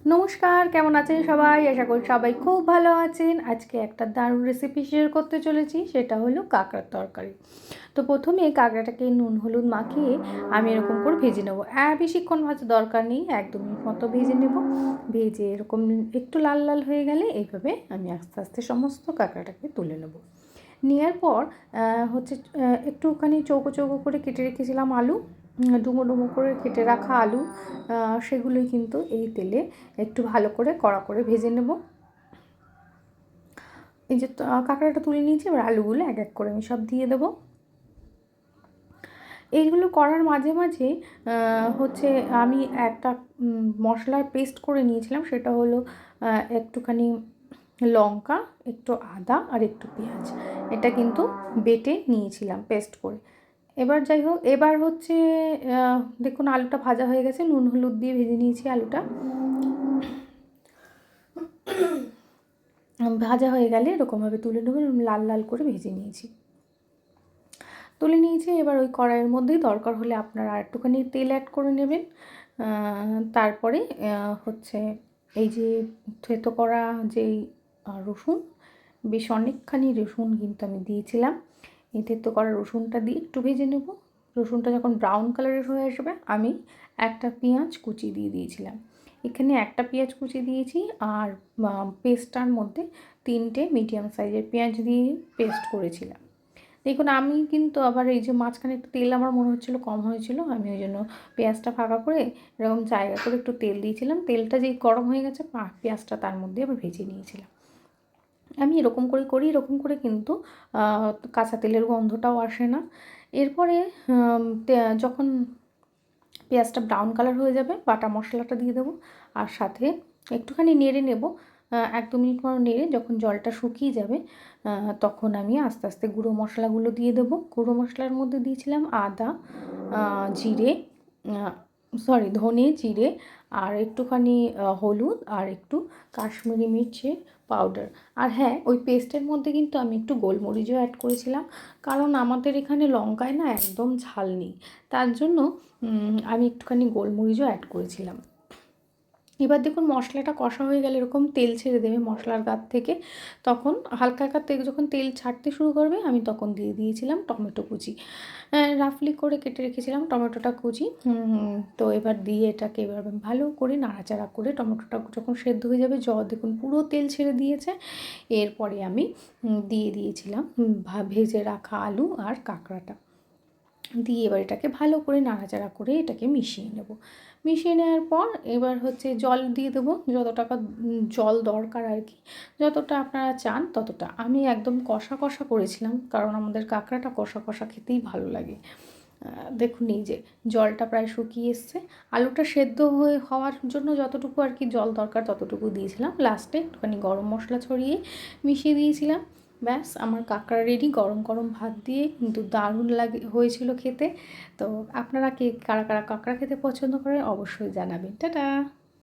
নমস্কার, কেমন আছেন সবাই? আশা করি সবাই খুব ভালো আছেন। আজকে একটা দারুণ রেসিপি শেয়ার করতে চলেছি, সেটা হলো কাঁকড়ার তরকারি। তো প্রথমে কাঁকড়াটাকে নুন হলুদ মাখিয়ে আমি এরকম করে ভেজে নেবো। বেশিক্ষণ ভাজার দরকার নেই, 1-2 মিনিট মতো ভেজে নেব। ভেজে এরকম একটু লাল লাল হয়ে গেলে এইভাবে আমি আস্তে আস্তে সমস্ত কাঁকড়াটাকে তুলে নেব। নেওয়ার পর হচ্ছে একটুখানি চৌকো চৌকো করে কেটে রেখেছিলাম আলু, ডুমো ডুমো করে কেটে রাখা আলু, সেগুলোই কিন্তু এই তেলে একটু ভালো করে কড়া করে ভেজে নেব। এই যে কাঁকড়াটা তুলে নিয়েছি, এবার আলুগুলো এক এক করে আমি সব দিয়ে দেবো। এইগুলো করার মাঝে মাঝে হচ্ছে আমি একটা মশলার পেস্ট করে নিয়েছিলাম, সেটা হলো একটুখানি লঙ্কা, একটু আদা আর একটু পেঁয়াজ। এটা কিন্তু বেটে নিয়েছিলাম পেস্ট করে। এবার যাই হোক, এবার হচ্ছে দেখুন আলুটা ভাজা হয়ে গেছে, নুন হলুদ দিয়ে ভেজে নিয়েছি আলুটা। ভাজা হয়ে গেলে এরকমভাবে তুলে নেবেন, লাল লাল করে ভেজে নিয়েছি, তুলে নিয়েছি। এবার ওই কড়াইয়ের মধ্যেই দরকার হলে আপনারা আর একটুখানি তেল অ্যাড করে নেবেন। তারপরে হচ্ছে এই যে থেতো করা যেই রসুন, বেশ অনেকখানি রসুন কিন্তু আমি দিয়েছিলাম। এই থেতো করা রসুনটা দিয়ে একটু ভেজে নেব। রসুনটা যখন ব্রাউন কালারের হয়ে আসবে, আমি একটা পেঁয়াজ কুচি দিয়ে দিয়েছিলাম। এখানে একটা পেঁয়াজ কুচি দিয়েছি, আর পেস্টটার মধ্যে 3টে মিডিয়াম সাইজের পেঁয়াজ দিয়ে পেস্ট করেছিলাম। দেখুন আমি কিন্তু আবার এই যে মাঝখানে একটু তেল আমার মনে হচ্ছিলো কম হয়েছিল, আমি ওই জন্য পেঁয়াজটা ফাঁকা করে এরকম জায়গা করে একটু তেল দিয়েছিলাম। তেলটা যেই গরম হয়ে গেছে, পেঁয়াজটা তার মধ্যে আবার ভেজে নিয়েছিলাম। আমি এরকম করে করি, এরকম করে কিন্তু কাঁচা তেলের গন্ধটাও আসে না। এরপরে যখন পেঁয়াজটা ব্রাউন কালার হয়ে যাবে, বাটা মশলাটা দিয়ে দেবো, আর সাথে একটুখানি নেড়ে নেব। 1-2 মিনিট পর নেড়ে যখন জলটা শুকিয়ে যাবে, তখন আমি আস্তে আস্তে গুঁড়ো মশলাগুলো দিয়ে দেবো। গুঁড়ো মশলার মধ্যে দিয়েছিলাম আদা, জিরে, ধনে, জিরে, আর একটুখানি হলুদ, আর একটু কাশ্মীরি মির্চের পাউডার। আর হ্যাঁ, ওই পেস্টের মধ্যে কিন্তু আমি একটু গোলমরিচও অ্যাড করেছিলাম, কারণ আমাদের এখানে লঙ্কায় না একদম ঝাল নেই, তার জন্য আমি একটুখানি গোলমরিচও অ্যাড করেছিলাম। এবার দেখুন মশলাটা কষা হয়ে গেলে এরকম তেল ছেড়ে দেবে মশলার গাত থেকে, তখন হালকা হালকা যখন তেল ছাড়তে শুরু করবে, আমি তখন দিয়ে দিয়েছিলাম টমেটো কুচি। রাফলি করে কেটে রেখেছিলাম টমেটোটা কুচি। তো এবার দিয়ে এটাকে এবার ভালো করে নাড়াচাড়া করে, টমেটোটা যখন সেদ্ধ হয়ে যাবে, দেখুন পুরো তেল ছেড়ে দিয়েছে। এরপরে আমি দিয়ে দিয়েছিলাম ভেজে রাখা আলু আর কাঁকড়াটা দিয়ে, এবার এটাকে ভালো করে নাড়াচাড়া করে এটাকে মিশিয়ে নেব। মিশিয়ে নেওয়ার পর এবার হচ্ছে জল দিয়ে দেবো, যতটা জল দরকার আর কি, যতটা আপনারা চান ততটা। আমি একদম কষা কষা করেছিলাম, কারণ আমাদের কাঁকড়াটা কষা কষা খেতেই ভালো লাগে। দেখুন এই যে জলটা প্রায় শুকিয়ে এসছে, আলুটা সেদ্ধ হওয়ার জন্য যতটুকু আর কি জল দরকার ততটুকু দিয়েছিলাম। লাস্টে একটুখানি গরম মশলা ছড়িয়ে মিশিয়ে দিয়েছিলাম। ব্যাস, আমার কাঁকড়া রেডি। গরম গরম ভাত দিয়ে কিন্তু দারুণ হয়েছিল খেতে। তো আপনারা কারা কারা কাঁকড়া খেতে পছন্দ করেন অবশ্যই জানাবেন। টাটা।